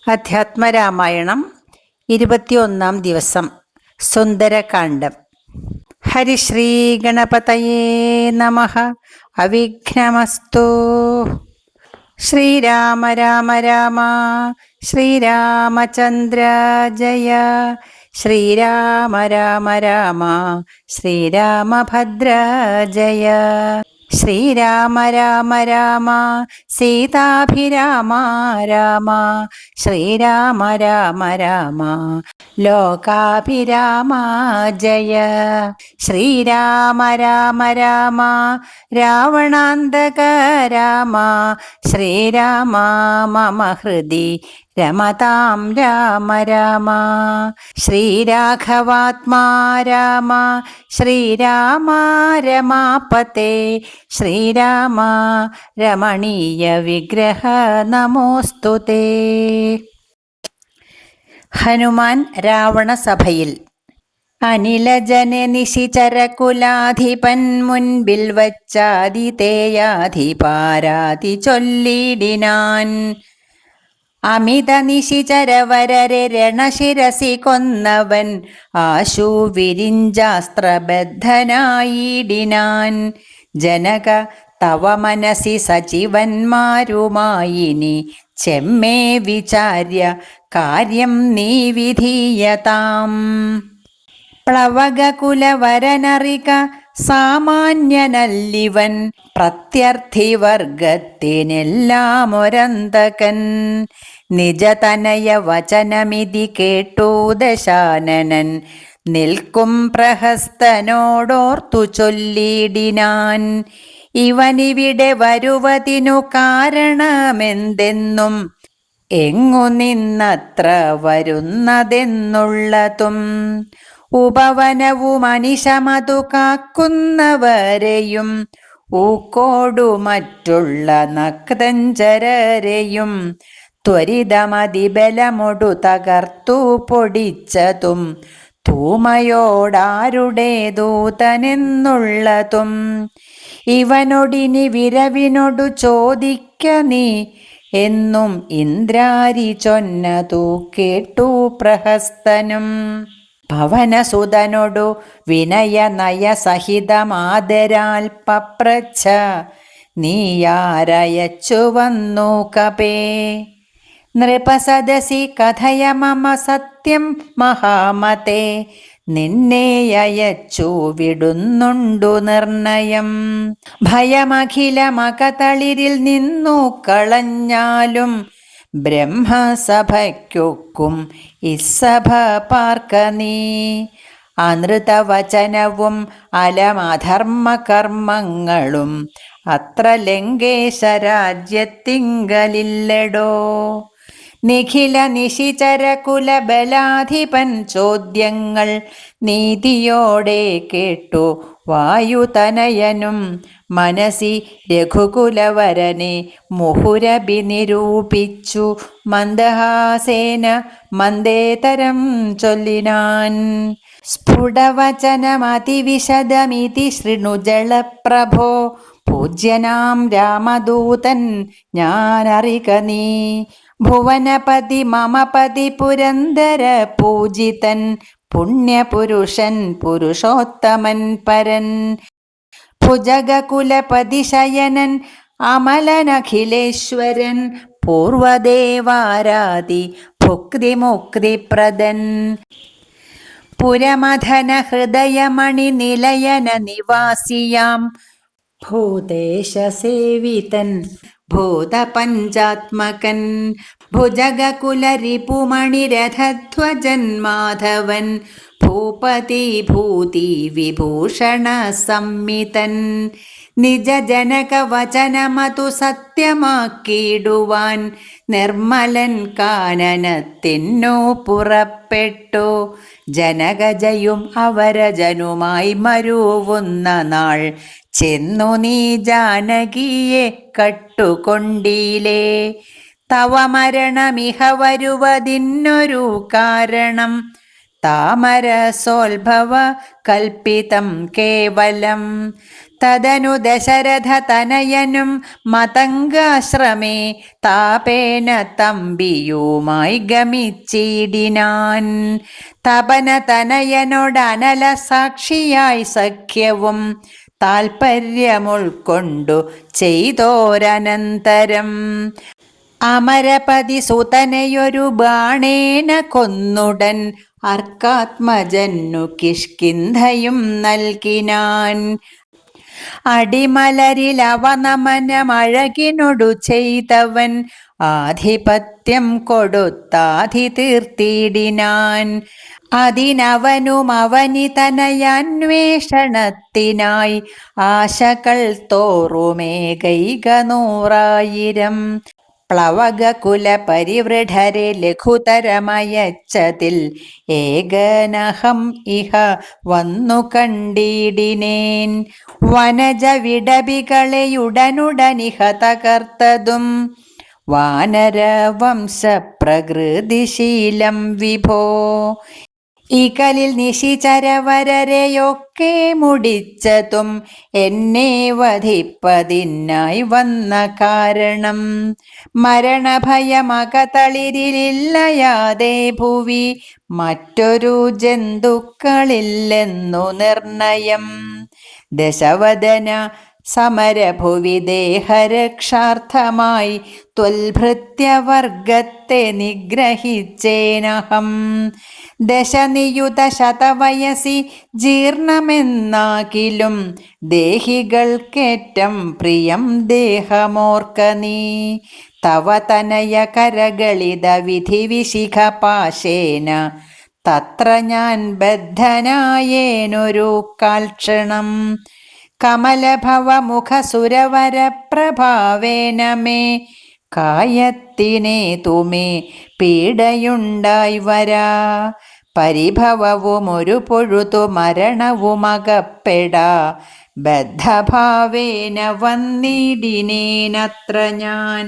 അധ്യാത്മരാമായണം 21 ദിവസം. സുന്ദരകാന്ഡം. ഹരിശ്രീ ഗണപതയേ നമഃ. അവിഘ്നമസ്തു. ശ്രീരാമ രാമ രാമ ശ്രീരാമചന്ദ്ര ജയ. ശ്രീരാമ രാമ രാമ ശ്രീരാമഭദ്ര ജയ. ശ്രീരാമ രാമ രാമ സീതാഭിരാമ രാമ. ശ്രീരാമ രാമ രാമ ലോകാഭിരാമ ജയ. ശ്രീരാമ രാമ രാമ രാവണാന്തക രാമ. ശ്രീരാമ മമ ഹൃദി രമതാം രാമ രാമ. ശ്രീരാഘവാത്മാ രാമ. ശ്രീരാമ രമാപതേ. ശ്രീരാമ രമണീയ വിഗ്രഹ നമോസ്തുതേ. ഹനുമാൻ രാവണസഭയിൽ. അനിലജനെ നിശിചരകുലാധിപൻ മുൻപിൽ വച്ചാതിതേയാധിപാരാതി ചൊല്ലിടിനാൻ. അമിത നിശിചരവരരെ രണശിരസി കൊന്നവൻ ആശു വിരിഞ്ചാസ്ത്രബദ്ധനായിടിനാൻ. ജനക തവ മനസി സജീവന്മാരുമായിനി ചെമ്മേ വിചാര്യ കാര്യം നീ വിധീയതാം. പ്ലവകകുലവരനറിക സാമാന്യനല്ലിവൻ പ്രത്യർത്ഥിവർഗത്തിനെല്ലാമൊരന്തകൻ. നിജതനയ വചനമിതി കേട്ടു ദശാനനൻ നിൽക്കും പ്രഹസ്തനോടോർത്തു ചൊല്ലിടിനാൻ. ഇവനിവിടെ വരുവതിനു കാരണമെന്തെന്നും എങ്ങു നിന്നത്ര വരുന്നതെന്നുള്ളതും ഉപവനവും അനിശമതു കാക്കുന്നവരെയും ഊക്കോടു മറ്റുള്ള നക്തഞ്ചരരെയും ത്വരിതമതിബലമൊടു തകർത്തു പൊടിച്ചതും ധൂമയോടാരുടെ ദൂതനെന്നുള്ളതും ഇവനൊടിനി വിരവിനോടു ചോദിക്ക നീ എന്നും ഇന്ദ്രാരി ചൊന്നതു കേട്ടു പ്രഹസ്തനും. പവനസുതനൊടു വിനയ നയ സഹിതമാദരാൽ പപ്രച്ഛ നീയാരയച്ചു വന്നു കപേ. നൃപസദസി കഥയ മമ സത്യം മഹാമതേ. നിന്നെയച്ചു വിടുന്നുണ്ടു നിർണയം. ഭയമഖിലമകതളിരിൽ നിന്നു കളഞ്ഞാലും ബ്രഹ്മസഭയ്ക്കൊക്കും ഇസ്സഭ പാർക്ക നീ. അനൃതവചനവും അലമധർമ്മകർമ്മങ്ങളും അത്ര ലങ്കേശ രാജ്യത്തിങ്കലില്ലടോ. നിഖില നിശിചര കുലബലാധിപൻ ചോദ്യങ്ങൾ നീതിയോടെ കേട്ടു വായുതനയനും മനസി രഘുകുലവരനെ മുഹുരഭി നിരൂപിച്ചു മന്ദഹാസേന മന്ദേതരം ചൊല്ലിനാൻ. സ്ഫുടവചനമതിവിശദമിതി ശൃണുജളപ്രഭോ. പൂജ്യനാം രാമദൂതൻ ഞാനറിക നീ. ഭുവനപതി മമപതി പുരന്ദര പൂജിതൻ പുണ്യപുരുഷൻ പുരുഷോത്തമൻ പരൻ. ഭുജഗകുലപതി ശയനൻ അമലനഖിലേശ്വരൻ പൂർവദേവാരാതി ഭുക്തിമുക്തിപ്രദൻ. പുരമഥന ഹൃദയമണി നിലയന നിവാസിയാം ഭൂതേശസേവിതൻ ഭൂതപഞ്ചാത്മകൻ. ഭുജഗകുലരിപുമണിരഥധ്വജൻ മാധവൻ ഭൂപതി ഭൂതി വിഭൂഷണ സംമിതൻ. നിജജനക വചനമതു സത്യമാക്കിയിടുവാൻ നിർമ്മലൻ കാനനത്തിനു പുറപ്പെട്ടു. ജനകജയും അവരജനുമായി മരുവുന്ന നാൾ ചെന്നു നീ ജാനകിയെ കട്ടുകൊണ്ടീലേ. തവ മരണമിഹ വരുവതിന്നൊരു കാരണം താമരസോത്ഭവ കൽപ്പിതം കേവലം. തദനു ദശരഥ തനയനും മതംഗാശ്രമേ താപേന തമ്പിയുമായി ഗമിച്ചിടിനാൻ. തപന തനയനോടനല സാക്ഷിയായി സഖ്യവും താൽപര്യമുൾക്കൊണ്ടു ചെയ്തോരനന്തരം അമരപതി സുതനെയൊരു ബാണേന കൊന്നുടൻ അർക്കാത്മജന്നു കിഷ്കിന്ധയും നൽകിനാൻ. അടിമലരിൽ അവനമനമഴകിനൊടു ചെയ്തവൻ ആധിപത്യം കൊടുത്താധി തീർത്തിടിനാൻ. അതിനവനും അവനിതനയന്വേഷണത്തിനായി ആശകൾ തോറുമേകൈക 100,000 പ്ലവകകുല പരിവൃഢരെ ലഘുതരമയച്ചതിൽ ഏകനഹം ഇഹ വന്നു കണ്ടിടിനേൻ. വനജ വിടവികളെയുടനുടനിഹ തകർത്തതും വാനരവംശ പ്രകൃതിശീലം വിഭോ. ഇകലിൽ നിശിചരവരരെയൊക്കെ മുടിച്ചതും എന്നെ വധിപ്പതിനായി വന്ന കാരണം മരണഭയമകതളിരിലില്ലയാതെ ഭുവി മറ്റൊരു ജന്തുക്കളില്ലെന്നു നിർണയം. ദശവദന സമരഭുവി ദേഹരക്ഷാർത്ഥമായി ത്വൽഭൃത്യവർഗത്തെ നിഗ്രഹിച്ചേനഹം. ദശനിയുത ശതവയസി ജീർണമെന്നാകിലും ദേഹികൾക്കേറ്റം പ്രിയം ദേഹമോർക്ക നീ. തവ തനയ കരകളിത വിധിവിശിഖ പാശേന തത്ര ഞാൻ ബദ്ധനായേനൊരു കാൽക്ഷണം. കമലഭവമുഖസുരവരപ്രഭാവേന മേ കായത്തിനേ തുമേ പീഡയുണ്ടായി വരാ. പരിഭവവും ഒരു പൊഴുതു മരണവുമകപ്പെടാ ബദ്ധഭാവേന വന്നിടിനേനത്ര ഞാൻ.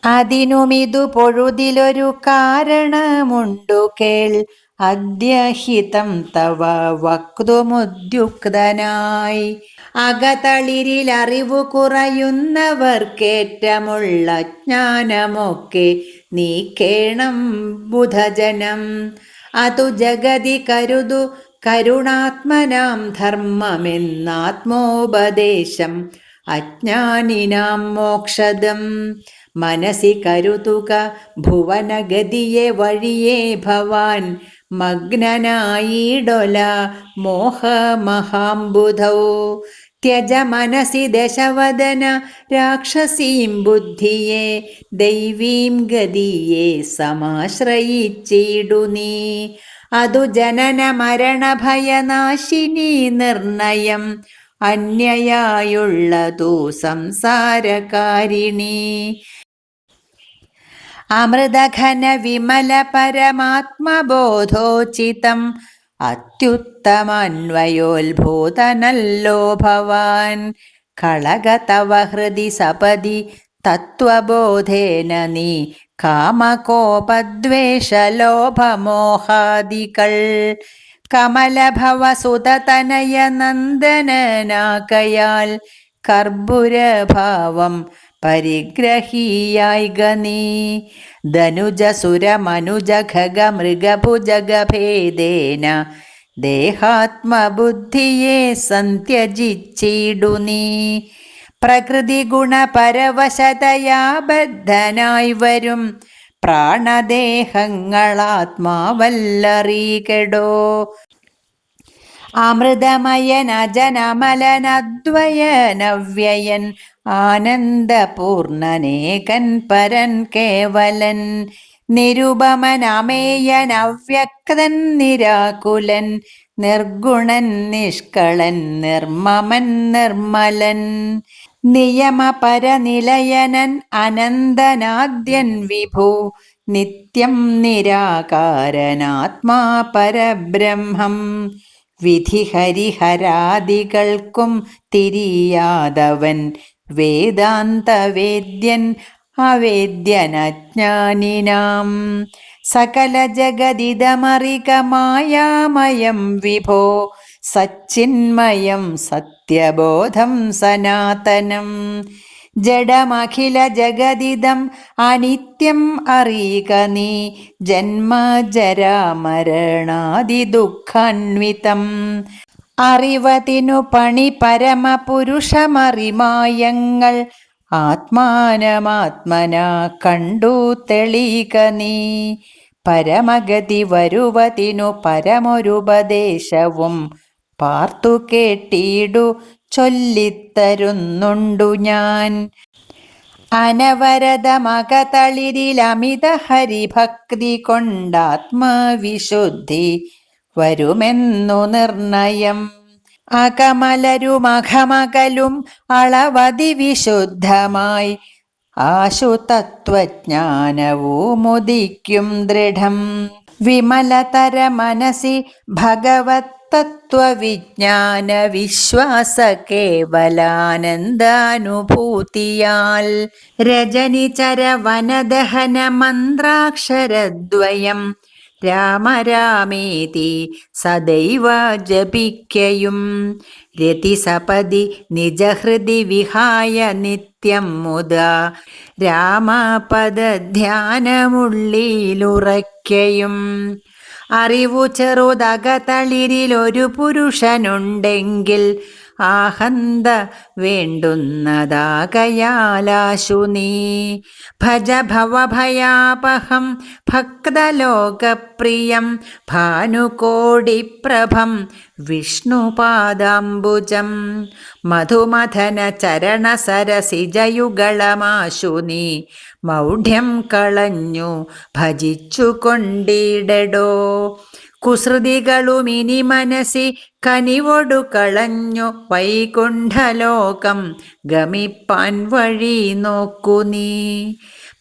അതിനുമിതു പൊഴുതിലൊരു കാരണമുണ്ടു കേൾ. അദ്യഹിതം തവ വക്തുമുദ്യുക്തനായി. അകതളിരിൽ അറിവു കുറയുന്നവർക്കേറ്റമുള്ള ജ്ഞാനമൊക്കെ നീക്കേണം ബുധജനം. അതു ജഗതി കരുതു കരുണാത്മനാം ധർമ്മമെന്നാത്മോപദേശം അജ്ഞാനിനാം മോക്ഷദം. മനസി കരുതുക ഭുവനഗതിയെ വഴിയേ ഭവാൻ മഗ്നനായിടൊല മോഹമഹാംബുധൗ. ത്യജ മനസി ദശവദന രാക്ഷസീം ബുദ്ധിയെ ദൈവീം ഗതിയെ സമാശ്രയിച്ചിടു നീ. അതു ജനന മരണഭയനാശിനി നിർണയം അന്യയായുള്ളതു സംസാരകാരിണി. അമൃതഘന വിമല പരമാത്മബോധോചിതം അത്യുത്തമന്വയോത്ഭൂതനല്ലോ ഭവാൻ. കളക തവ ഹൃദി സപദി തത്വബോധേന നീ കാമകോപദ്വേഷലോഭമോഹാദികൾ കമലഭവസുതതനയ നന്ദനനാകയാൽ കർപ്പുരഭാവം പരിഗ്രഹീയായി ഗനീ. ധനുജസുരമനുജ ഖഗ മൃഗഭുജഗഭേദേന ദേഹാത്മബുദ്ധിയെ സന്ത്യജിച്ചിടു നീ. പ്രകൃതി ഗുണപരവശതയാ ബദ്ധനായി വരും പ്രാണദേഹങ്ങളാത്മാവല്ലറികെടോ. അമൃതമയൻ അജനമലനദ്വയനവ്യയൻ ആനന്ദപൂർണനേകൻ പരൻ കേവലൻ. നിരുപമൻ അമേയൻ അവ്യക്തൻ നിരാകുലൻ നിർഗുണൻ നിഷ്കളൻ നിർമ്മമൻ നിർമ്മലൻ. നിയമപരനിലയനൻ അനന്തനാദ്യൻ വിഭു നിത്യം നിരാകാരനാത്മാ പരബ്രഹ്മം. വിധിഹരിഹരാദികൾക്കും തിരിയാതവൻ വേദാന്തവേദ്യൻ അവേദ്യനജ്ഞാനിനാം. സകല ജഗദിതമറിക മായാമയം വിഭോ സച്ചിന്മയം സത്യബോധം സനാതനം. ജഡമഖില ജഗദിദം അനിത്യം അറിയുക നീ, ജന്മജരാമരണാദി ദുഃഖാന്വിതം. അറിവതിനു പണി പരമപുരുഷമറിമായങ്ങൾ, ആത്മാനമാത്മന കണ്ടു തെളിയുക നീ. പരമഗതി വരുവതിനു പരമൊരുപദേശവും പാർത്തു കേട്ടിടു ചൊല്ലിത്തരുന്നുണ്ടു ഞാൻ. അനവരതമകതളിരിലമിത ഹരിഭക്തി കൊണ്ടാത്മവിശുദ്ധി വരുമെന്നു നിർണയം. അകമലരുമകമകലും അളവതി വിശുദ്ധമായി, ആശു തത്വജ്ഞാനവുമുദിക്കും ദൃഢം. വിമലതര മനസി ഭഗവത് തത്വവിജ്ഞാന വിശ്വാസ കേവലാനന്ദാനുഭൂതിയാൽ, രജനിചര വനദഹന മന്ത്രാക്ഷരദ്വയം രാമരാമേതി സദൈവ ജപിക്കയും. രതിസപതി നിജഹൃദി വിഹായ നിത്യം മുദാ, രാമപദധ്യാനമുള്ളിലുറയ്ക്കയും. അറിവു ചെറുതകതളിരിലൊരു പുരുഷനുണ്ടെങ്കിൽ, ആഹന്ത വേണ്ടുന്നതാകയാലാശു നീ. ഭജ ഭവഭയാപഹം ഭക്തലോകപ്രിയം, ഭാനുകോടിപ്രഭം വിഷ്ണുപാദാംബുജം. മധുമഥന ചരണസരസിജയുഗളമാശു നീ, മൗഢ്യം കളഞ്ഞു ഭജിച്ചു കൊണ്ടിടടോ. കുസൃതികളുമിനി മനസ്സി കനിവൊടു കളഞ്ഞു, വൈകുണ്ഠലോകം ഗമിപ്പാൻ വഴി നോക്കു നീ.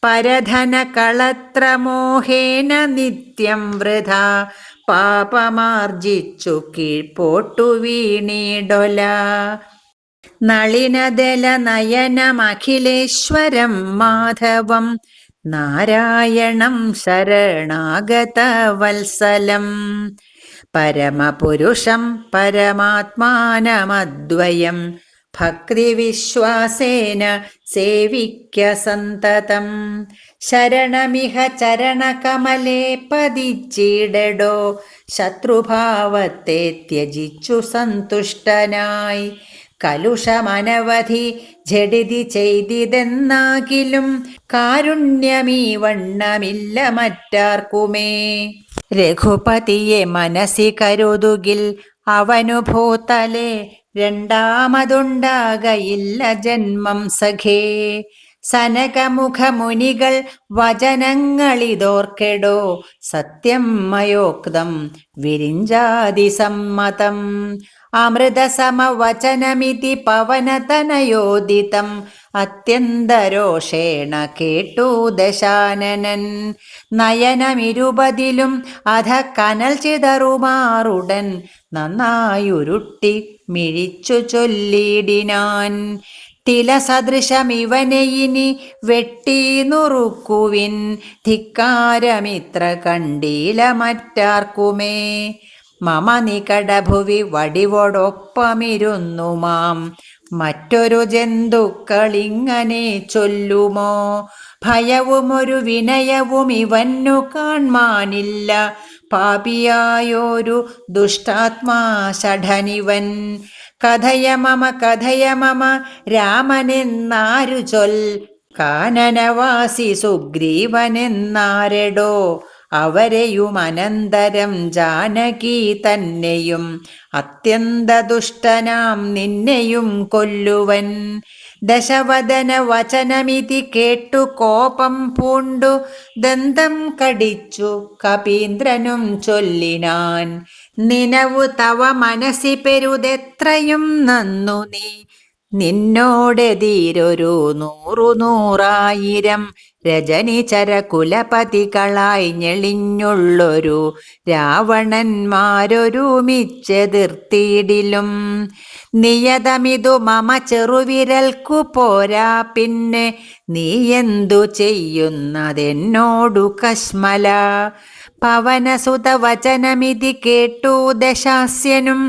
പരധന കളത്രമോഹേന നിത്യം വൃഥാ, പാപമാർജിച്ചു കീഴ്പോട്ടു വീണിടൊല. നളിനദല നയനമഖിലേശ്വരം മാധവം, നാരായണം ശരണാഗത വത്സലം. പരമപുരുഷം പരമാത്മാനമദ്വയം, ഭക്തിവിശ്വാസേന സേവിക്ക സന്തതം. ശരണമിഹ ചരണകമലേ പതിച്ചിടടോ, ശത്രുഭാവത്തെ ത്യജിച്ചു സന്തുഷ്ടനായി. കലുഷമനവധി ജഡിതി ചെയ്തിതെന്നാകിലും, കാരുണ്യമീ വണ്ണമില്ല മറ്റാർക്കുമേ. രഘുപതിയെ മനസ്സി കരുതുകിൽ, അവനു ഭൂതലേ രണ്ടാമതുണ്ടാകയില്ല ജന്മം സഖേ. സനകമുഖമുനികൾ വചനങ്ങളിതോർക്കെടോ, സത്യം മയോക്തം വിരിഞ്ചാതിസമ്മതം. അമൃതസമവചനമിതി പവനതനയോദിതം, അത്യന്തരോഷേണ കേട്ടു ദശാനനൻ. നയനമിരുപതിലും അധ കനൽ ചിതറുമാറുടൻ, നന്നായുരുട്ടി മിഴിച്ചു ചൊല്ലിടിനാൻ. തിലസദൃശമിവനെ ഇനി വെട്ടി നുറുക്കുവിൻ, ധിക്കാരമിത്ര കണ്ടീല മറ്റാർക്കുമേ. മമ നികടഭുവി വടിവോടൊപ്പമിരുന്നു മാം, മറ്റൊരു ജന്തുക്കളിങ്ങനെ ചൊല്ലുമോ. ഭയവുമൊരു വിനയവും ഇവന്നു കാൺമാനില്ല, പാപിയായൊരു ദുഷ്ടാത്മാ ഷഠനിവൻ. കഥയ മമ രാമനെന്നാരു ചൊൽ, കാനനവാസി സുഗ്രീവനെന്നാരെടോ. അവരെയും അനന്തരം ജാനകി തന്നെയും, അത്യന്ത ദുഷ്ടനാം നിന്നെയും കൊല്ലുവൻ. ദശവദന വചനമിതി കേട്ടു കോപം പൂണ്ടു, ദന്തം കടിച്ചു കപീന്ദ്രനും ചൊല്ലിനാൻ. നിനവു തവ മനസ്സി പെരുതെത്രയും നന്നു നീ, നിന്നോടെതിരൊരു 100,000,000 രജനിചര കുലപതികളായി ഞെളിഞ്ഞുള്ളൊരു രാവണന്മാരൊരുമിച്ചെതിർത്തിയിടിലും. നിയതമിതു മമ ചെറുവിരൽക്കു പോരാ, പിന്നെ നീ എന്തു ചെയ്യുന്നതെന്നോടു കശ്മല. പവനസുത വചനമിതി കേട്ടു ദശാസ്യനും,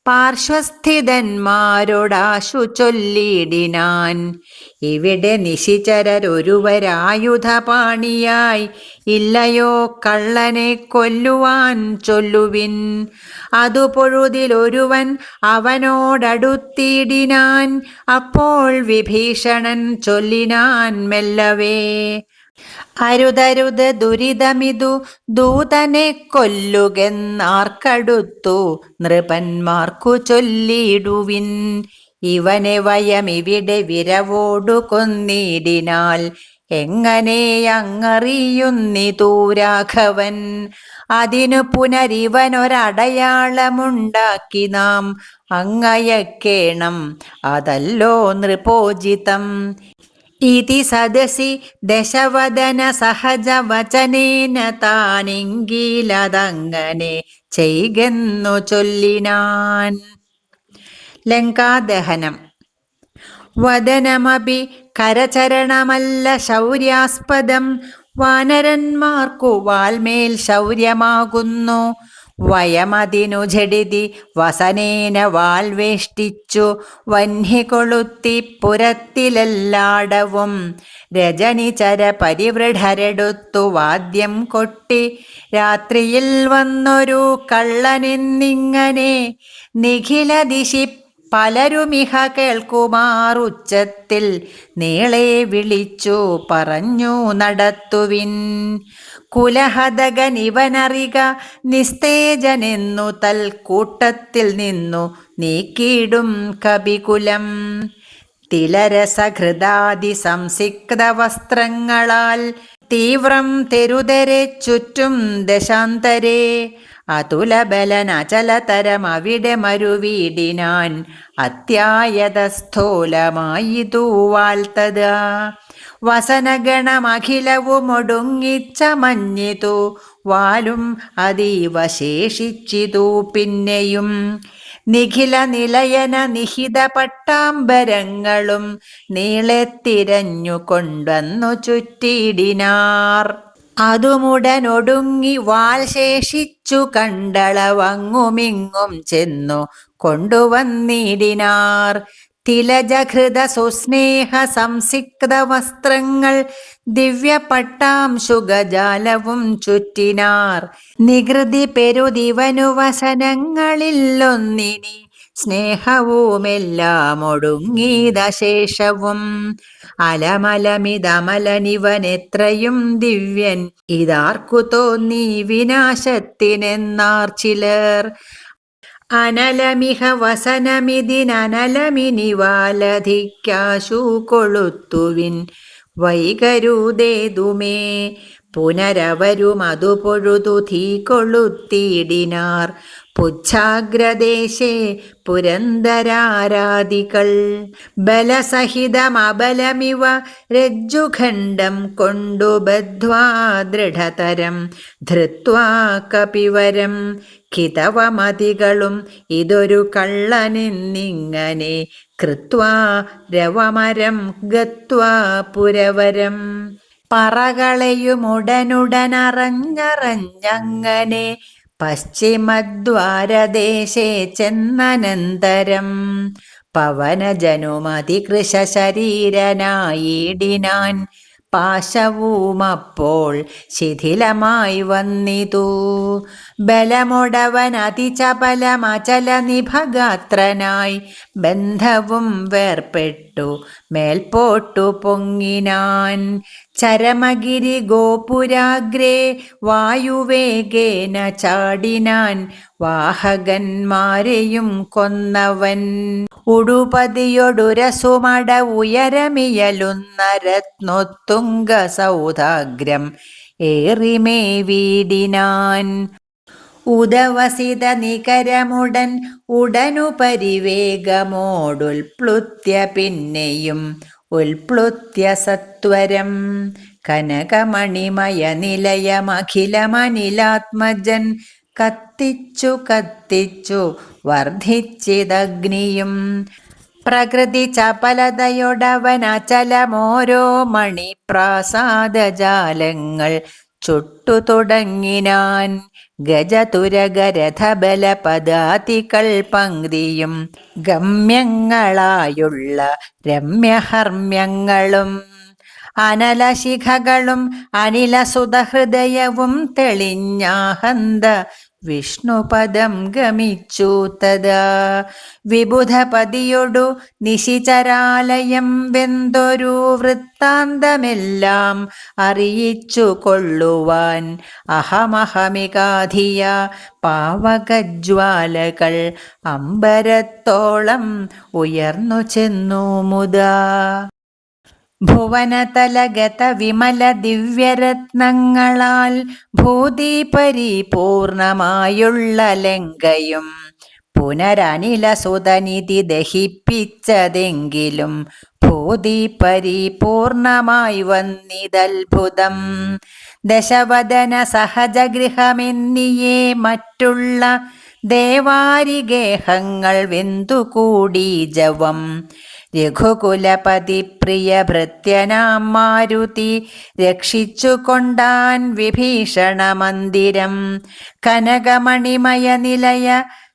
പാർശ്വസ്ഥിതന്മാരോടാശു ചൊല്ലിടിനാൻ. ഇവിടെ നിശിചരൊരുവരായുധപാണിയായി ഇല്ലയോ കള്ളനെ കൊല്ലുവാൻ ചൊല്ലുവിൻ. അതു പൊഴുതിലൊരുവൻ അവനോടടുത്തിടിനാൻ. അപ്പോൾ വിഭീഷണൻ ചൊല്ലിനാൻ മെല്ലവേ, അരുതരുത് ദുരിതമിതു ദൂതനെ കൊല്ലുകെന്നാർക്കടുത്തു നൃപന്മാർക്കു ചൊല്ലിടുവിൻ. ഇവനെ വയമിവിടെ വിരവോടു കൊന്നിടിനാൽ എങ്ങനെ അങ്ങറിയുന്നിതു രാഘവൻ. അതിനു പുനരിവനൊരടയാളമുണ്ടാക്കി നാം അങ്ങയക്കേണം, അതല്ലോ നൃപോചിതം. ഇതി സദസി ദശവദന സഹജവചനേന താനെങ്കിലതങ്ങനെ ചെയ്കെന്നു ചൊല്ലിനാൻ. ലങ്കാദഹനം. വദനമപി കരചരണമല്ല ശൗര്യാസ്പദം. വാനരന്മാർക്കു വാൽമേൽ ശൗര്യമാകുന്നു. വയമതിനു ജഡിതി വസനേന വാൽവേഷ്ടിച്ചു വഹ്നി കൊളുത്തി പുരത്തിലെല്ലാടവും. രജനിചര പരിവൃഢരെടുത്തു വാദ്യം കൊട്ടി രാത്രിയിൽ വന്നൊരു കള്ളനെന്നിങ്ങനെ നിഖില ദിശി പലരുമിഹ കേൾക്കുമാറുച്ചത്തിൽ നീളെ വിളിച്ചു പറഞ്ഞു നടത്തുവിൻ. കുലഹതകനിവനറിക നിസ്തേജനെന്നു തൽക്കൂട്ടത്തിൽ നിന്നു നീക്കിയിടും കപികുലം. തിലരസഘൃതാദി സംസിക്ത വസ്ത്രങ്ങളാൽ തീവ്രം തെരുതരെ ചുറ്റും ദശാന്തരേ. അതുലബലനചലതരമവിടെ മരുവീടിനാൻ അത്യായതസ്ഥൂലമായിതു വാൽത്തതാ. വസനഗണമഖിലവുമൊടുങ്ങിച്ചമഞ്ഞിതു വാലും അതീവ ശേഷിച്ചിതു പിന്നെയും. നിഖില നിലയന നിഹിത പട്ടാംബരങ്ങളും നീളെ തിരഞ്ഞു കൊണ്ടുവന്നു ചുറ്റിയിടിനാർ. അതുമുടനൊടുങ്ങി വാൽ ശേഷിച്ചു കണ്ടളവങ്ങുമിങ്ങും ചെന്നു കൊണ്ടുവന്നിടിനാർ. തിലജഘൃത സുസ്നേഹ സംസിക്ത വസ്ത്രങ്ങൾ ദിവ്യപട്ടാംശുഗജാലവും ചുറ്റിനാർ. നികൃതി പെരുദിവനു വസനങ്ങളിലൊന്നിനി സ്നേഹവുമെല്ലാം ഒടുങ്ങിയതശേഷവും. അലമലമിതമലനിവനെത്രയും ദിവ്യൻ ഇതാർക്കു തോന്നി വിനാശത്തിനെന്നാർ ചിലർ. അനലമിഹ വസനമിതിനനലമിനിവാലധിക്കാശു കൊളുത്തുവിൻ വൈകരുതേതുമേ. പുനരവരും അതു പൊഴുതു തീ കൊളുത്തിയിടിനാർ. പുച്ഛാഗ്രദേശേ പുരന്ദരാരാദികൾ ബലസഹിതമബലമിവ രജ്ജുഖണ്ഡം കൊണ്ടു ബദ്ധ്വാ ദൃഢതരം ധൃത്വാ കപിവരം. ഖിതവമതികളും ഇതൊരു കള്ളനെന്നിങ്ങനെ കൃത്വാ രവമരം ഗത്വാ പുരവരം. പറകളയുമുടനുടനറഞ്ഞറഞ്ഞങ്ങനെ പശ്ചിമദ്വാരദേശേ ചെന്നനന്തരം. പവനജനുമതികൃശ ശരീരനായിടിനാൻ. പാശവുമപ്പോൾ ശിഥിലമായി വന്നിതു. ബലമൊടവൻ അതിചപലമചല നിഭഗാത്രനായി ബന്ധവും വേർപ്പെട്ടു മേൽപോട്ടു പൊങ്ങിനാൻ. ചരമഗിരി ഗോപുരാഗ്രേ വായുവേഗേന ചാടിനാൻ. വാഹകന്മാരെയും കൊന്നവൻ. ഉടുപതിയൊടുരസുമട ഉയരമിയലുന്ന രത്നോത്തുംഗ സൗധാഗ്രം ഏറിമേ വീടിനാൻ. ഉദവസിത നികരമുടൻ ഉടനു പരിവേഗമോടുൽപ്ലുത്യ പിന്നെയും ഉൽപ്ലുത്യ സത്വരം. കനകമണിമയ നിലയമഖിലമനിലാത്മജൻ കത്തിച്ചു കത്തിച്ചു വർദ്ധിച്ചിതഗ്നിയും. പ്രകൃതി ചപലതയൊടവൻ അചലമോരോ മണിപ്രാസാദജാലങ്ങൾ ചുട്ടു തുടങ്ങിനാൻ. ഗജതുരഗരഥബലപദാതികൾ പങ്ക്തിയും ഗമ്യങ്ങളായുള്ള രമ്യഹർമ്മ്യങ്ങളും അനലശിഖകളും അനിലസുതഹൃദയവും തെളിഞ്ഞാഹന്ത വിഷ്ണുപദം ഗമിച്ചു തഥാ. വിബുധപതിയൊടു നിശിചരാലയം വെന്തൊരു വൃത്താന്തമെല്ലാം അറിയിച്ചു കൊള്ളുവാൻ അഹമഹമികാധിയ പാവകജ്വാലകൾ അമ്പരത്തോളം ഉയർന്നു ചെന്നു മുതാ. ഭുവനതലഗത വിമല ദിവ്യരത്നങ്ങളാൽ ഭൂതി പരിപൂർണമായുള്ള ലങ്കയും പുനരനിലസുതനിധി ദഹിപ്പിച്ചതെങ്കിലും ഭൂതി പരിപൂർണമായി വന്നിതത്ഭുതം. ദശവദന സഹജഗൃഹമെന്നിയേ മറ്റുള്ള ദേവാരിഗേഹങ്ങൾ വെന്തുകൂടി ജവം. രഘുകുലപതി പ്രിയ ഭൃത്യനാം മാരുതി രക്ഷിച്ചു കൊണ്ടാൻ വിഭീഷണ മന്ദിരം. കനകമണിമയ നിലയ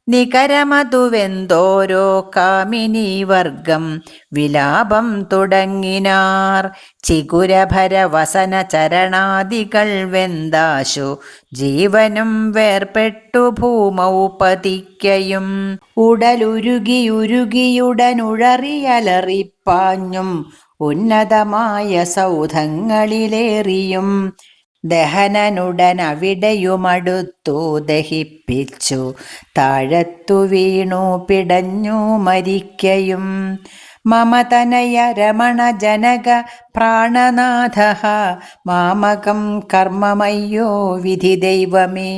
നികരമതുവെന്തോരോ കാമിനി വർഗം വിലാപം തുടങ്ങിനാർ. ചിഗുരഭരവസന ചരണാദികൾ വെന്താശു ജീവനും വേർപെട്ടു ഭൂമൗ പതിക്കയും. ഉടലുരുകിയുരുകിയുടനുഴറിയലറിപ്പാഞ്ഞും ഉന്നതമായ സൗധങ്ങളിലേറിയും ദഹനനുടനവിടെയുമടുത്തു ദഹിപ്പിച്ചു താഴത്തു വീണു പിടഞ്ഞു മരിക്കയും. മമതനയ രമണ ജനക പ്രാണനാഥ മാമകം കർമ്മമയ്യോ വിധി ദൈവമേ.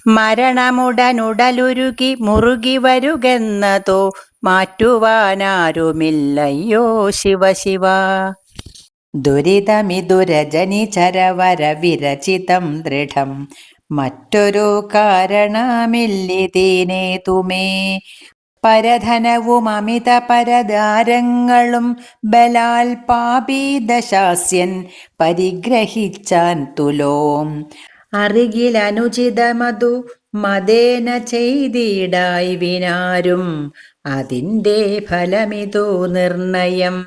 മരണമുടനുടലുരുകി മുറുകി വരുകെന്നതോ മാറ്റുവാനാരുമില്ലയ്യോ ശിവ ശിവ. ദുരിതമിതുരജനിചരവര വിരചിതം ദൃഢം മറ്റൊരു കാരണമില്ലിതീനേതുമേ. പരധനവും അമിത പരദാരങ്ങളും ബലാൽ പാപീദശാസ്യൻ പരിഗ്രഹിച്ചാൻ തുലോം. അറികിലനുചിതമതു മതേന ചെയ്തിടായി വിനാരും അതിൻ്റെ ഫലമിതു നിർണയം.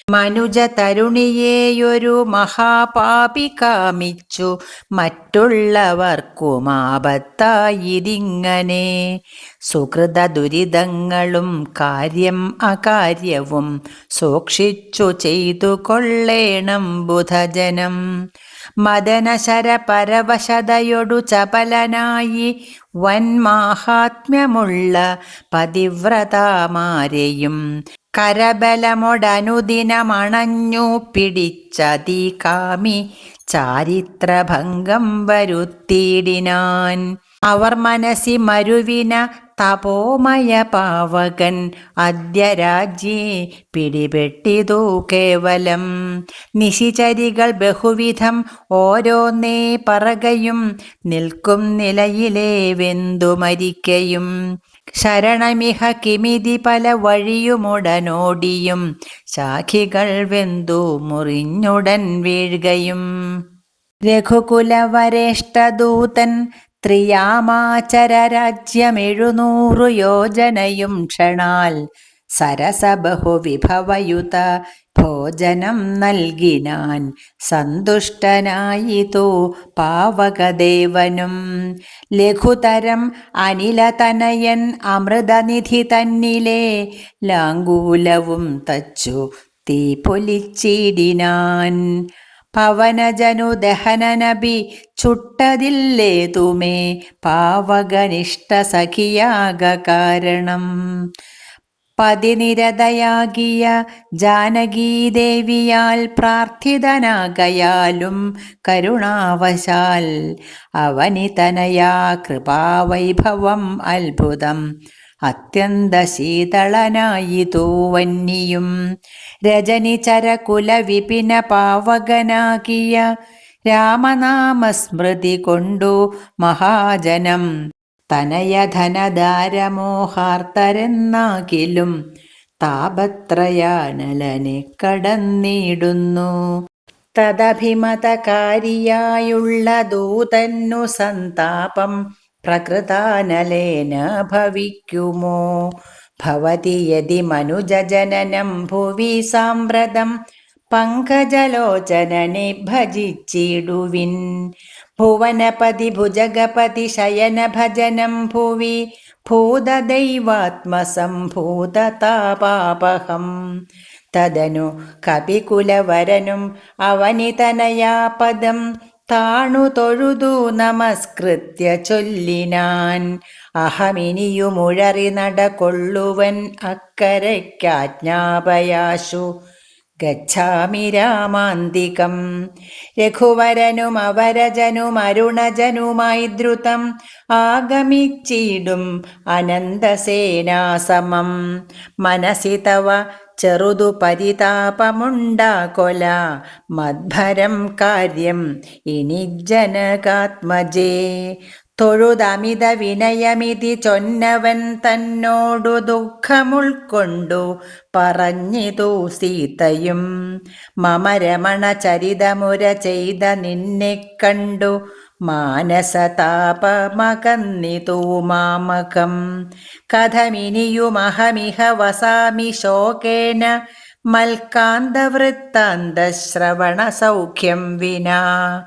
മനുജ തരുണിയെയൊരു മഹാപാപി കാമിച്ചു മറ്റുള്ളവർക്കുമാപത്തായിതിങ്ങനെ. സുകൃത ദുരിതങ്ങളും കാര്യം അകാര്യവും സൂക്ഷിച്ചു ചെയ്തു കൊള്ളേണം ബുധജനം. മദനശര പരവശതയൊടു ചപലനായി വൻമാഹാത്മ്യമുള്ള പതിവ്രതാമാരെയും കരബലമൊടനുദിനമണഞ്ഞു പിടിച്ചതി കാമി ചാരിത്രഭംഗം വരുത്തിയിടിനാൻ. അവർ മനസ്സി മരുവിന തപോമയ പാവകൻ അദ്യ രാജ്യേ പിടിപെട്ടിതു കേവലം. നിശിചരികൾ ബഹുവിധം ഓരോന്നേ പറകയും നിൽക്കും നിലയിലേ വെന്തു മരിക്കയും. ശരണമിഹ കിമിതി പല വഴിയുമുടനോടിയും ശാഖികൾ വെന്തു മുറിഞ്ഞുടൻ വീഴുകയും. രഘുകുലവരേഷ്ടദൂതൻ ത്രിയാമാചരരാജ്യം 700 യോജനയും ക്ഷണാൽ സരസബഹുവിഭവയുത ഭോജനം നൽകിനാൻ. സന്തുഷ്ടനായിതു പാവകദേവനും. ലഘുതരം അനിലതനയൻ അമൃതനിധി തന്നിലെ ലാങ്കൂലവും തച്ചു തീ പൊലിച്ചിടിനാൻ. പവനജനു ദഹനനബി ചുട്ടതില്ലേതുമേ പാവകനിഷ്ഠ സഖിയാക കാരണം. പതിനിരതയാകിയ ജാനകീദേവിയാൽ പ്രാർത്ഥിതനാകയാലും കരുണാവശാൽ അവനിതനയാ കൃപാവൈഭവം അത്ഭുതം അത്യന്തശീതളനായിതു വന്നിയും. രജനിചരകുല വിപിന പാവകനാകിയ രാമനാമസ്മൃതി കൊണ്ടു മഹാജനം തനയധനധാരമോഹാർത്തരെന്നാകിലും താപത്രയാനലനെ കടന്നിടുന്നു. തദഭിമതകാരിയായുള്ള ദൂതന്നു സന്താപം പ്രകൃതാനലേന ഭവിക്കുമോ? ഭവതി യതി മനുജജനനം ഭുവി സാമ്പ്രതം പങ്കജലോചനനെ ഭജിച്ചിടുവിൻ. ഭുവനപതി ഭുജഗപതി ശയന ഭജനം ഭുവി ഭൂതദൈവാത്മസംഭൂതതാപാപഹം. തദനു കപികുലവരനും അവനിതനയാപദം താണു തൊഴുതു നമസ്കൃത്യ ചൊല്ലിനാൻ. അഹമിനിയുമുഴറി നടകൊള്ളുവൻ അക്കരയ്ക്കാജ്ഞാപയാശു ഗച്ഛാമി രാമാന്തികം. രഘുവരനും അവരജനും അരുണജനുമായി ദ്രുതം ആഗമിച്ചിടും അനന്തസേനാസമം. മനസി തവ ചെറുതു പരിതാപമുണ്ടാകൊല മദ്ഭരം കാര്യം ഇനി ജനകാത്മജേ. തൊഴുതമിത വിനയമിതി ചൊന്നവൻ തന്നോടു ദുഃഖമുൾക്കൊണ്ടു പറഞ്ഞിതു സീതയും. മമ രമണ ചരിതമുര ചെയ്ത നിന്നെ കണ്ടു മാനസതാപമകന്നിതു മാമകം. കഥമിനിയുമഹമിഹ വസാമി ശോകേന മൽക്കാന്തവൃത്താന്തശ്രവണ സൗഖ്യം വിനാ.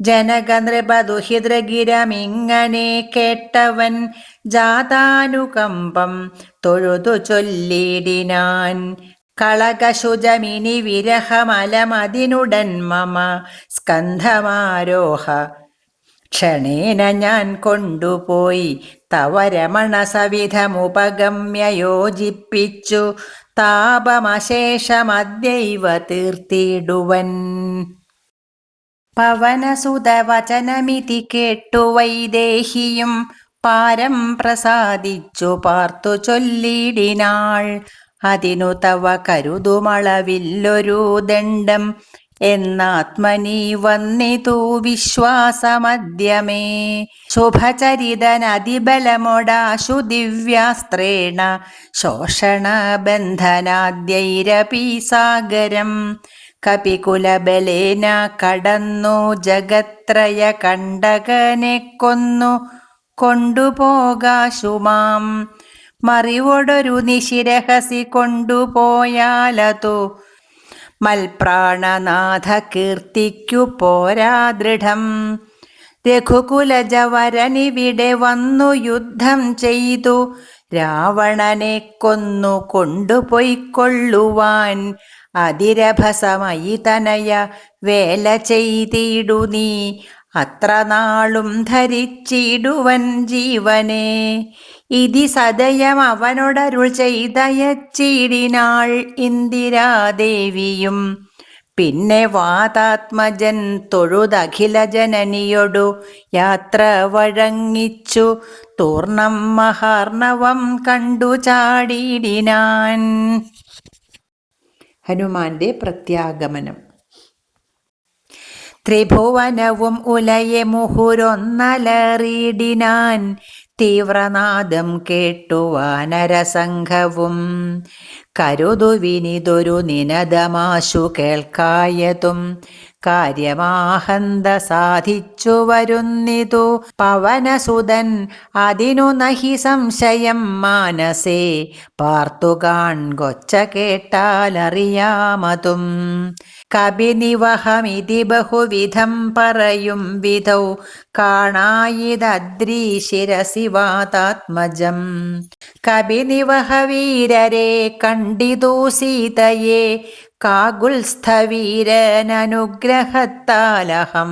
ജനകനൃപദുഹിതൃഗിരമിങ്ങനെ കേട്ടവൻ ജാതാനുകമ്പം തൊഴുതു ചൊല്ലിടിനാൻ. കളകശുജമിനി വിരഹമലമതിനുടൻ മമ സ്കന്ധമാരോഹ ക്ഷണേന ഞാൻ കൊണ്ടുപോയി തവ രമണ സവിധമുപഗമ്യ യോജിപ്പിച്ചു താപമശേഷമദ്യൈവ തീർത്തിടുവൻ. പവനസുതവചനമിതി കേട്ടു വൈദേഹിയും പാരം പ്രസാദിച്ചു പാർത്തു ചൊല്ലിടിനാൾ. അതിനു തവ കരുതുമളവില്ലൊരു ദണ്ഡം എന്നാത്മനി വന്നിതു വിശ്വാസമദ്യമേ. ശുഭചരിതനതിബലമൊടാശു ദിവ്യാസ്ത്രേണ ശോഷണബന്ധനാദ്യൈരപി സാഗരം. കപികുലബലേന കടന്നു ജഗത്രയ കണ്ടകനെ കൊന്നു കൊണ്ടുപോകാശുമാം. മറിവൊടൊരു നിശിരഹസി കൊണ്ടുപോയാലതു മൽപ്രാണനാഥ കീർത്തിക്കു പോരാ ദൃഢം. രഘുകുലജവരനിവിടെ വന്നു യുദ്ധം ചെയ്തു രാവണനെ കൊന്നു കൊണ്ടുപോയിക്കൊള്ളുവാൻ. അതിരഭസമയി തനയ വേല ചെയ്തിടു നീ അത്ര നാളും ധരിച്ചിടുവൻ ജീവനെ. ഇതി സദയം അവനോടരുൾ ചെയ്തയച്ചിടിനാൾ ഇന്ദിരാദേവിയും. പിന്നെ വാതാത്മജൻ തൊഴുതഖില ജനനിയൊടു യാത്ര വഴങ്ങിച്ചു തൂർണം മഹാർണവം കണ്ടു ചാടിയിടിനാൻ. ഹനുമാന്റെ പ്രത്യാഗമനം. ത്രിഭുവനവും ഉലയെ മുഹുരൊന്നലറിയിടിനാൻ. തീവ്രനാദം കേട്ടു വാനരസംഘവും. കരുതുവിനിതൊരു നിനദമാശു കേൾക്കായതും കാര്യമാഹന്ത സാധിച്ചു വരുന്നിതു പവനസുതൻ. അതിനു നഹി സംശയം മാനസേ പാർത്തുകാൺ കൊച്ച കേട്ടാലറിയാമതും. കപിനിവഹമിതി ബഹുവിധം പറയും വിധൗ കാണായിതദ്രീശിരസി വാതാത്മജം. കപിനിവഹവീരരെ കണ്ടിതു സീതയെ കാകുൽസ്ഥവീരനനുഗ്രഹത്താലഹം.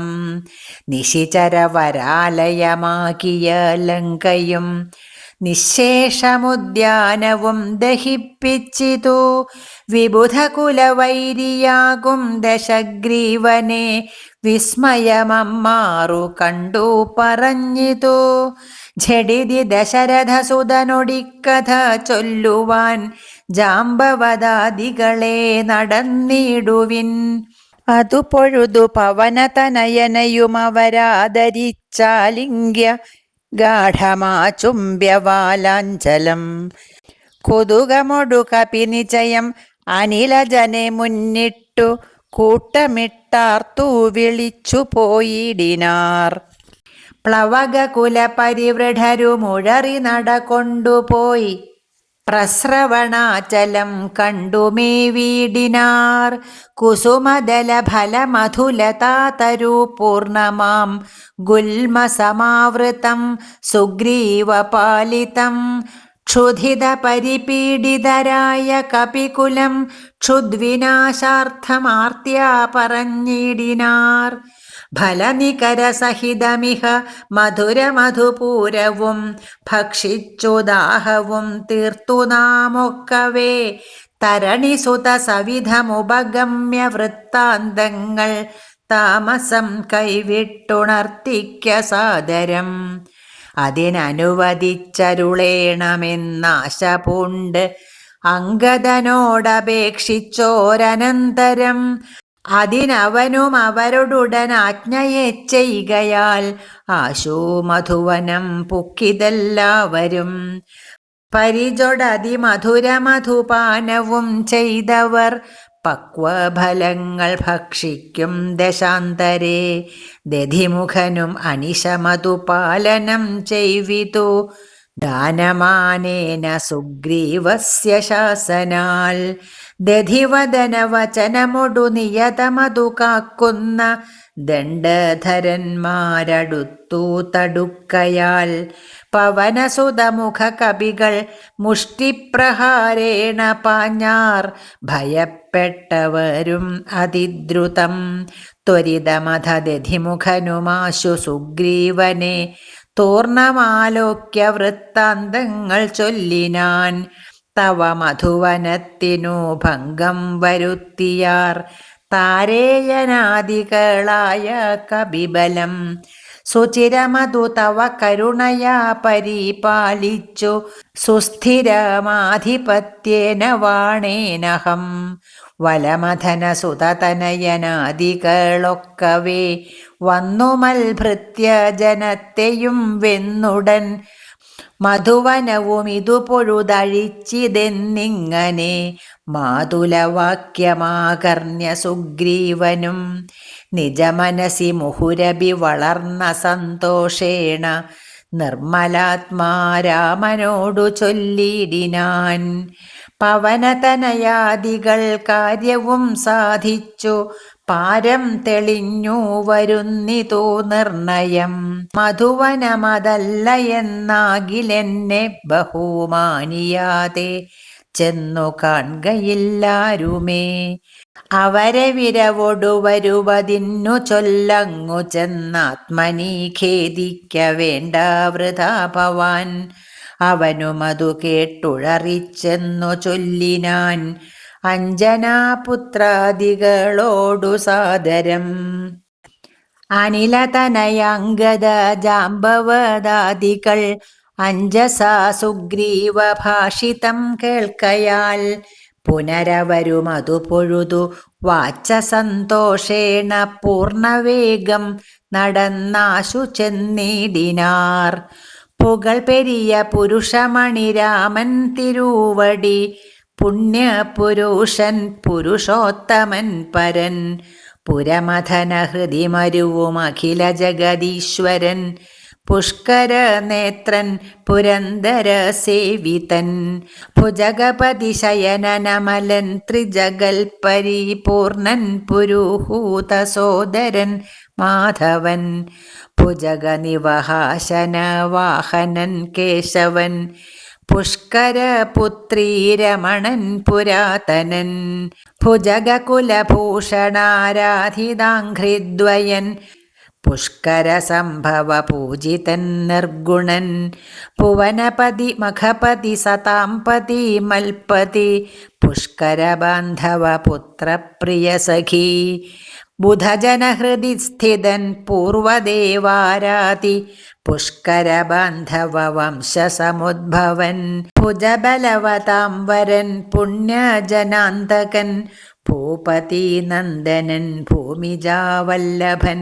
നിശിചരവരാലയമാകിയ ലങ്കയും നിശേഷമുദ്യാനവും ദഹിപ്പിച്ചിതു. വിബുധകുലവൈരിയാകും ദശഗ്രീവനെ വിസ്മയമമ്മാറു കണ്ടു പറഞ്ഞിതു. ഝടിതി ദശരഥസുതനൊടിക്കഥ ചൊല്ലുവാൻ ജാമ്പവദാദികളെ നടന്നിടുവിൻ. അതു പൊഴുതു പവനതനയനയുമവരാദരിച്ചാലിംഗ്യ ഗാഠമാചുംബ്യവാലാഞ്ചലം. കൊതുകമൊടു കപിനിചയം അനിലജനെ മുന്നിട്ടു കൂട്ടമിട്ടാർത്തു വിളിച്ചു പോയിടിനാർ. പ്ലവകകുല പരിവൃഢരുമുഴറി നടകൊണ്ടുപോയി പ്രസ്രവണാചലം കണ്ടുമേ വീടിനാർ. കുസുമദല ഫലമധുലതാതരു പൂർണമാം ഗുൽമസമാവൃതം സുഗ്രീവപാലിതം ക്ഷുധിത പരിപീഡിതരായ കപികുലം ക്ഷുദ്വിനാശാർത്ഥമാർത്തിയാ പറഞ്ഞിടിനാർ. ഫലനികരസഹിതമിഹ മധുരമധുപൂരവും ഭക്ഷിച്ചു ദാഹവും തീർത്തു നാമൊക്കവേ തരണിസുത സവിധമുപഗമ്യ വൃത്താന്തങ്ങൾ താമസം കൈവിട്ടുണർത്തിക്ക സാദരം. അതിനനുവദിച്ചരുളേണമെന്നാശ പൂണ്ട് അംഗദനോടപേക്ഷിച്ചോരനന്തരം അതിനവനും അവരോടുടൻ ആജ്ഞയെ ചെയ്കയാൽ ആശു മധുവനം പുക്കിതെല്ലാവരും. പരിചൊടതിമധുരമധുപാനവും ചെയ്തവർ പക്വഫലങ്ങൾ ഭക്ഷിക്കും ദശാന്തരേ. ദധിമുഖനും അനിശമധുപാലനം ചെയ്വിതു ദാനമാനേന സുഗ്രീവസ്യ ശാസനാൽ. ദധിവദനവചനമൊടു നിയതമതു കാക്കുന്ന ദണ്ഡധരന്മാരടുത്തു തടുക്കയാൽ പവനസുതമുഖ കവികൾ മുഷ്ടിപ്രഹാരേണ പാഞ്ഞാർ. ഭയപ്പെട്ടവരും അതിദ്രുതം ത്വരിതമഥ ദധിമുഖനുമാശു സുഗ്രീവനെ തൂർണമാലോക്യ വൃത്താന്തങ്ങൾ ചൊല്ലിനാൻ. തവ മധുവനത്തിനു ഭംഗം വരുത്തിയാർ താരേയനാദികളായ കപിബലം. സുചിരമതു തവ കരുണയാ പരിപാലിച്ചു സുസ്ഥിരമാധിപത്യേന വാണേനഹം. വലമഥന സുതതനയനാദികളൊക്കവേ വന്നുമൽഭൃത്യ ജനത്തെയും വെന്നുടൻ മധുവനവും ഇതു പൊഴുതഴിച്ചിതെന്നിങ്ങനെ മാതുലവാക്യമാകർണ്യ സുഗ്രീവനും. നിജമനസി മുഹുരഭി വളർന്ന സന്തോഷേണ നിർമ്മലാത്മാ രാമനോടു ചൊല്ലിടിനാൻ. പവനതനയാദികൾ കാര്യവും സാധിച്ചു പാരം തെളിഞ്ഞു വരുന്നിതു നിർണയം. മധുവനമതല്ല എന്നാകിലെന്നെ ബഹുമാനിയാതെ ചെന്നു കാൺകയില്ലാരുമേ. അവരെ വിരവൊടു വരുവതിന്നു ചൊല്ലങ്ങു ചെന്നാത്മനീ ഖേദിക്ക വേണ്ട വൃഥാ ഭവാൻ. അവനുമതു കേട്ടുഴറിച്ചെന്നു ചൊല്ലിനാൻ അഞ്ജനാപുത്രാദികളോടു സാദരം. അനിലതനയാംഗദ ജാംബവദാദികൾ അഞ്ജസാ സുഗ്രീവ ഭാഷിതം കേൾക്കയാൽ പുനരവരുമതു പൊഴുതു വാച്ച സന്തോഷേണ പൂർണ്ണവേഗം നടന്നാശു ചെന്നിടിനാർ. പുകൾ പെരിയ പുരുഷമണിരാമൻ തിരുവടി പുണ്യപുരുഷൻ പുരുഷോത്തമൻ പരൻ പുരമഥന ഹൃദിമരുവും അഖില ജഗദീശ്വരൻ പുഷ്കര നേത്രൻ പുരന്ദര സേവിതൻ ഭുജഗപതി ശയനനമലൻ ത്രിജഗൽ പരിപൂർണൻ പുരുഹൂത സോദരൻ മാധവൻ ഭുജഗനിവഹാശന വാഹനൻ കേശവൻ പുഷ്കരപുത്രീരമണൻ പുരാതനൻ ഭുജഗകുലഭൂഷണാരാധിതാഘ്രിദ്വയൻ പുഷ്കര സംഭവ പൂജിതൻ നിർഗുണൻ ഭുവനപതി മഖപതി സതാംപതി മൽപതി പുഷ്കര ബാന്ധവ പുത്രപ്രിയ സഖി ബുധജനഹൃദി സ്ഥിതൻ പൂർവദേവാരാതി പുഷ്കര ബാന്ധവ വംശസമുദ്ഭവൻ ഭുജബലവതാംബരൻ പുണ്യജനാന്തകൻ ഭൂപതി നന്ദനൻ ഭൂമിജാവല്ലഭൻ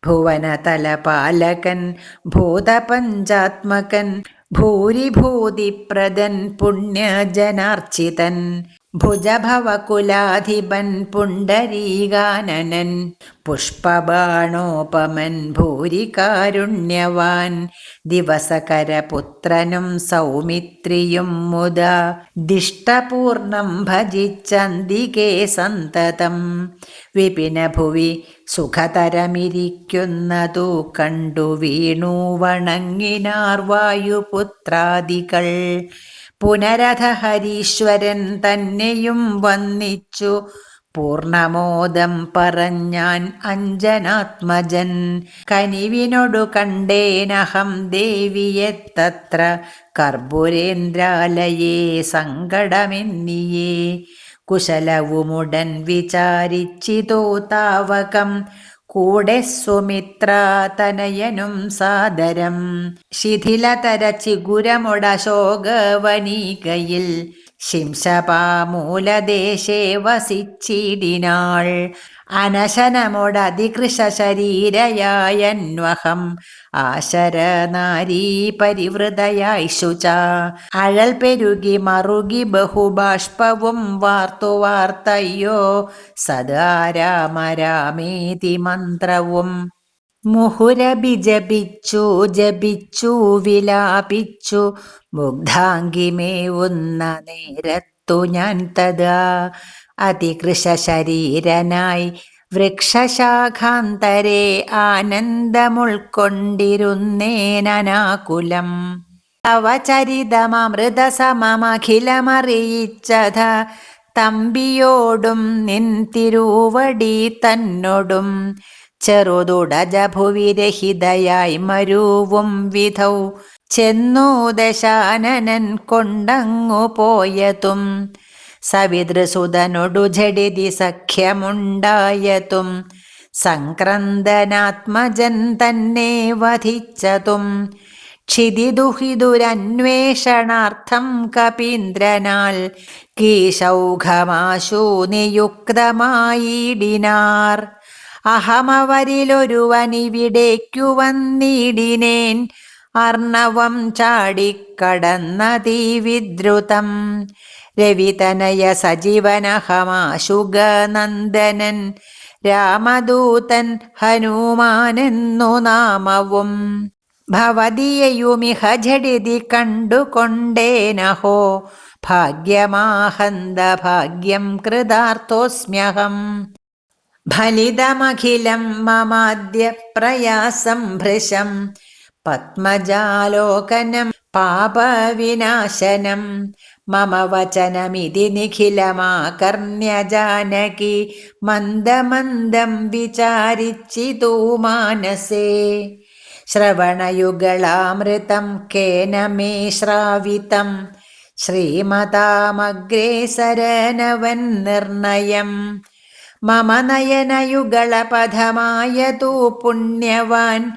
ഭുവനതലപാലകൻ ഭൂതപഞ്ചാത്മകൻ ഭൂരിഭൂതിപ്രദൻ പുണ്യജനാർച്ചിതൻ ഭുജഭവകുലാധിപൻ പുണ്ടരീകാനനൻ പുഷ്പബാണോപമൻ ഭൂരികാരുണ്യവാൻ ദിവസകരപുത്രനും സൗമിത്രിയും മുദാ ദിഷ്ടപൂർണം ഭജിച്ചന്തികേ സന്തതം വിപിനഭുവി സുഖതരമിരിക്കുന്നതു കണ്ടു വീണു വണങ്ങിനാർ വായുപുത്രാദികൾ പുനരഥ ഹരീശ്വരൻ തന്നെയും വന്നിച്ചു പൂർണമോദം പറഞ്ഞാൻ അഞ്ജനാത്മജൻ കനിവിനൊടു കണ്ടേനഹം ദേവിയെ തത്ര കർപ്പുരേന്ദ്രാലയേ സങ്കടമെന്നിയേ കുശലവുമുടൻ വിചാരിച്ചിതോ താവകം കൂടെ സുമിത്രാതനയനും സാദരം ശിഥിലതര ചിഗുരമൊടശോകവനികയിൽ ശിംശപാമൂലദേശേ വസിച്ചിടിനാൾ അനശനമൊടധികൃശ ശരീരയായന്വഹം ആശരനാരീ പരിവൃതയായി ശുച അഴൽ പെരുകി മറുകി ബഹുബാഷ്പവും വാർത്തു വാർത്തയ്യോ സദാ രാമ രാമേതി മന്ത്രവും മുഹുരഭി ജപിച്ചു ജപിച്ചു വിലാപിച്ചു മുഗ്ധാംഗിമേവുന്ന നേരത്തു ഞാൻ തഥാ അതികൃശ ശരീരനായി വൃക്ഷശാഖാന്തരേ ആനന്ദമുൾക്കൊണ്ടിരുന്നേനനാകുലം തവ ചരിതമൃതസമമഖിലമറിയിച്ചത തമ്പിയോടും നിൻ തിരുവടി തന്നോടും ചെറുതുടജഭുവിരഹിതയായി മരുവും വിധൗ ചെന്നു ദശാനനൻ കൊണ്ടങ്ങു പോയതും സവിതൃസുതനൊടു ജഡിതി സഖ്യമുണ്ടായതും സംക്രന്ദനാത്മജൻ തന്നെ വധിച്ചതും ക്ഷിതിദുഹിതുരന്വേഷണാർത്ഥം കപീന്ദ്രനാൽ കീശൗഘമാശു നിയുക്തമായിടിനാർ അഹമവരിലൊരുവനിവിടേക്കു വന്നിടിനേൻ അർണവം ചാടിക്കടന്നതീ വിദ്രുതം രവിതനയ സജീവനഹമാശുഗനന്ദനൻ രാമദൂതൻ ഹനുമാനെന്നു നാമവും ഭവതിയയുമിഹ ജഡിതി കണ്ടുകൊണ്ടേനഹോ ഭാഗ്യമാഹന്ത ഭാഗ്യം കൃതാർത്ഥോസ്മ്യഹം ഫലിതമഖിലം മമാദ്യ പ്രയാസം ഭൃശം പത്മജാലോകനം പാപവിനാശനം മമ വചനമിതി നിഖിലമാകർണ്യ ജാനകി മന്ദമന്ദം വിചാരിച്ചിതു മാനസേ ശ്രവണയുഗളാമൃതം കേന മേ ശ്രാവിതം ശ്രീമതാമഗ്രേസരനവൻ നിർണയം മമ നയനയുഗളപഥമായതു പുണ്യവാൻ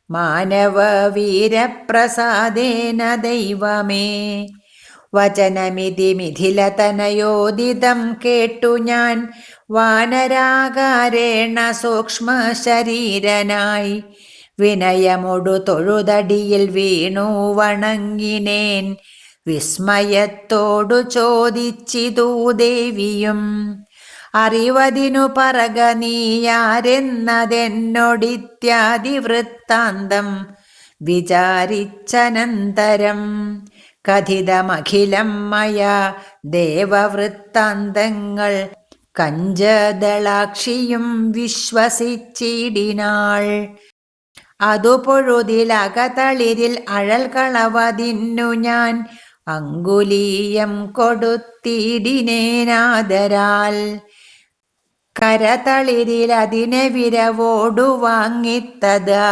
മാനവവീരപ്രസാദേന ദൈവമേ വചനമിതി മിഥിലതനയോദിതം കേട്ടു ഞാൻ വാനരാകാരേണ സൂക്ഷ്മ ശരീരനായി വിനയമൊടു തൊഴുതടിയിൽ വീണു വണങ്ങിനേൻ വിസ്മയത്തോടു ചോദിച്ചിതു ദേവിയും അറിവതിനു പറക നീയാരെന്നതെന്നൊടിത്യാദി വൃത്താന്തം വിചാരിച്ചനന്തരം കഥിതമഖിലം മയാ ദേവവൃത്താന്തങ്ങൾ കഞ്ചദളാക്ഷിയും വിശ്വസിച്ചിടിനാൾ അതു പൊഴുതിലകതളിരിൽ അഴൽ കളവതിന്നു ഞാൻ അങ്കുലീയം കൊടുത്തിടിനേനാദരാൽ കരതളിരിൽ അതിനെ വിരവോടു വാങ്ങിത്തതാ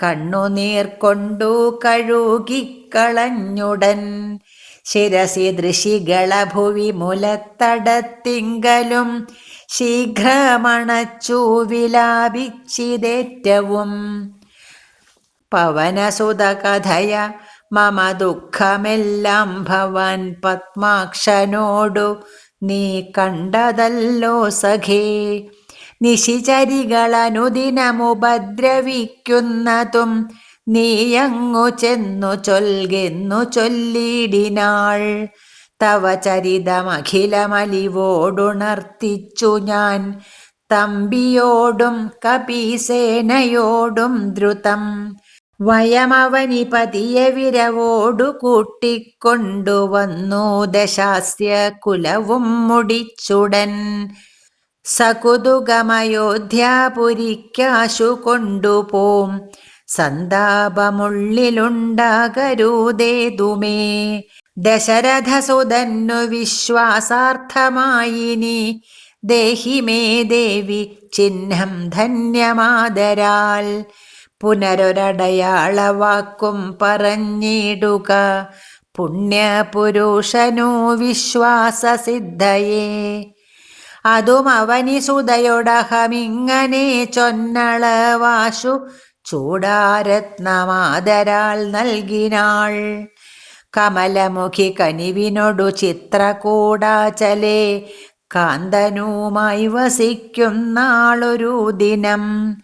കണ്ണുനീർ കൊണ്ടു കഴുകിക്കളഞ്ഞുടൻ ശിരസി ദൃശികളഭുവി മുലത്തടത്തിങ്കലും ശീഘ്രമണച്ചു വിലാപിച്ചിതേറ്റവും പവനസുത കഥയ മമ ദുഃഖമെല്ലാം ഭവാൻ പത്മാക്ഷനോടു നീ കണ്ടതല്ലോ സഖേ നിശിചരികളനുദിനമുപദ്രവിക്കുന്നതും നീയങ്ങു ചെന്നു ചൊൽകെന്നു ചൊല്ലിടിനാൾ തവ ചരിതമഖിലമലിവോടുണർത്തിച്ചു ഞാൻ തമ്പിയോടും കപീസേനയോടും ദ്രുതം. വയമവനിപതിയെ വിരവോടു കൂട്ടിക്കൊണ്ടുവന്നു ദശാസ്യ കുലവും മുടിച്ചുടൻ. സകുതുകമയോധ്യാപുരിക്കാശു കൊണ്ടുപോം സന്താപമുള്ളിലുണ്ടാകരുതേതുമേ. ദശരഥസുതന്നു വിശ്വാസാർത്ഥമായിനി ദേഹി മേ ദേവി ചിഹ്നം ധന്യമാദരാൽ. പുനരൊരടയാളവാക്കും പറഞ്ഞിടുക പുണ്യപുരുഷനു വിശ്വാസസിദ്ധയേ. അതും അവനിസുതയൊടഹമിങ്ങനെ ചൊന്നളവാശു ചൂടാരത്നമാദരാൽ നൽകിനാൾ. കമലമുഖി കനിവിനൊടു ചിത്രകൂടാചലേ കാന്തനുമായി വസിക്കുന്നാളൊരു ദിനം.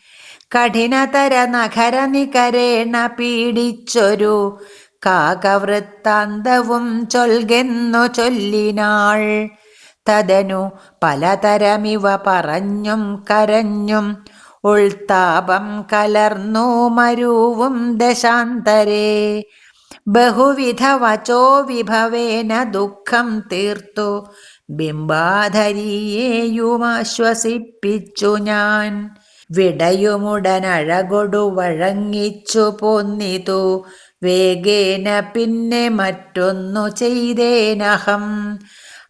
കഠിനതര നഗര നികരേണ പീഡിച്ചൊരു കാകവൃത്താന്തവും ചൊൽകെന്നു ചൊല്ലിനാൾ. തദനു പലതരമിവ പറഞ്ഞും കരഞ്ഞും ഉൾത്താപം കലർന്നു മരുവും ദശാന്തരേ. ബഹുവിധ വചോ വിഭവേന ദുഃഖം തീർത്തു ബിംബാധരിയെയുമാശ്വസിപ്പിച്ചു ഞാൻ. വിടയുമുടനഴകൊടു വഴങ്ങിച്ചു പോന്നിതു വേഗേന പിന്നെ മറ്റൊന്നു ചെയ്തേനഹം.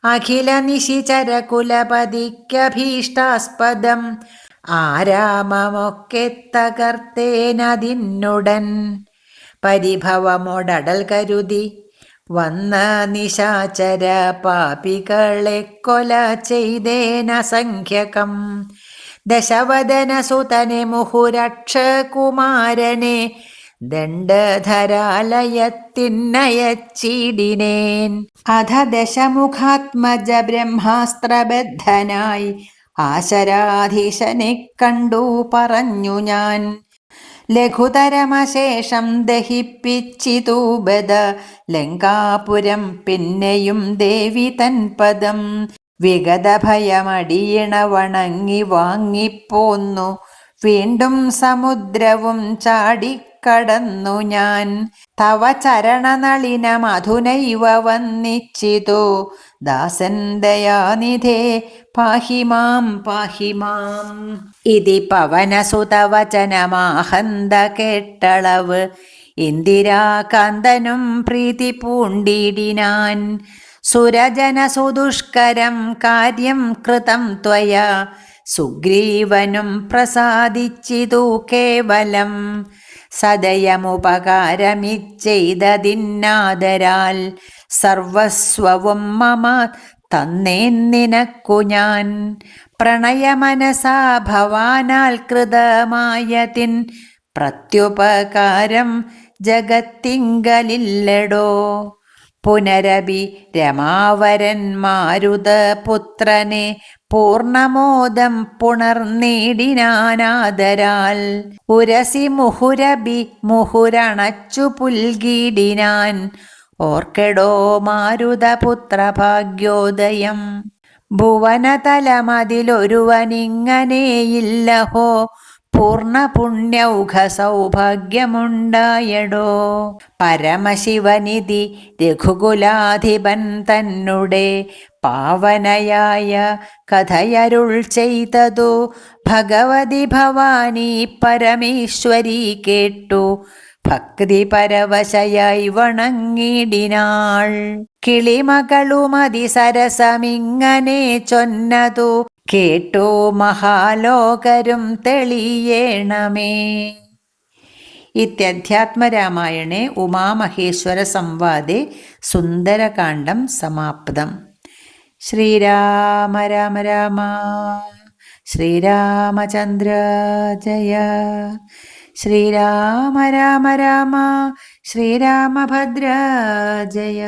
അഖില നിശിചരകുലപതിക്കഭീഷ്ടാസ്പദം ആരാമമൊക്കെ തകർത്തേനതിന്നുടൻ. പരിഭവമോടടൽ കരുതി വന്ന നിശാചര പാപികളെ കൊല ചെയ്തേനസംഖ്യകം. ദശവദനസുതനെ മുഹുരക്ഷകുമാരനെ ദണ്ഡധരാലയത്തിന്നയച്ചിടിനേൻ. അധ ദശമുഖാത്മജ ബ്രഹ്മാസ്ത്രബദ്ധനായി ആശരാധീശനെ കണ്ടു പറഞ്ഞു ഞാൻ. ലഘുതരമശേഷം ദഹിപ്പിച്ചിതു ബദ ലങ്കാപുരം പിന്നെയും ദേവി തൻപദം. വിഗതഭയമടിയണ വണങ്ങി വാങ്ങിപ്പോന്നു വീണ്ടും സമുദ്രവും ചാടിക്കടന്നു ഞാൻ. തവ ചരണനളിന മധുനൈവ വന്നിച്ചിതു ദാസൻ ദയാനിധേ പാഹി മാം പാഹി മാം. ഇതി പവനസുതവചനമാഹന്ത കേട്ടളവ് ഇന്ദിരാകാന്തനും പ്രീതി പൂണ്ടിടിനാൻ. സുരജനസുദുഷ്കരം കാര്യം കൃതം ത്വയാ സുഗ്രീവനും പ്രസാദിച്ചിതു കേവലം. സദയമുപകാരമിച്ചെയ്തതിന്നാദരാൽ സർവസ്വവും മമ തന്നേൻ നിനക്കു ഞാൻ. പ്രണയമനസാ ഭവാനാൽ കൃതമായതിൻ പ്രത്യുപകാരം ജഗത്തിങ്കലില്ലടോ. പുനരപി രമാവരൻ മാരുതപുത്രനെ പൂർണമോദം പുണർനീടിനാനാദരാൽ. ഉരസി മുഹുരബി മുഹുരണച്ചു പുൽകിടിനാൻ ഓർക്കെടോ മാരുതപുത്ര ഭാഗ്യോദയം. ഭുവനതലമതിലൊരുവനിങ്ങനെയില്ലഹോ പൂർണ്ണ പുണ്യൗഘ സൗഭാഗ്യമുണ്ടായടോ. പരമശിവനിധി രഘുകുലാധിപൻ തന്നെ പാവനയായ കഥയരുൾ ചെയ്തതു ഭഗവതി ഭവാനി പരമേശ്വരി കേട്ടു ഭക്തി പരവശയായി വണങ്ങിടിനാൾ. കിളിമകളുമതിസരസമിങ്ങനെ ചൊന്നതു കേട്ടു മഹാലോകരും തെളിയേണമേ. ഇത്യധ്യാത്മരാമായണേ ഉമാമഹേശ്വര സംവാദേ സുന്ദരകാണ്ഡം സമാപ്തം. ശ്രീരാമ രാമ രാമ ശ്രീരാമചന്ദ്ര ജയ. ശ്രീരാമ രാമ രാമ ശ്രീരാമഭദ്ര ജയ.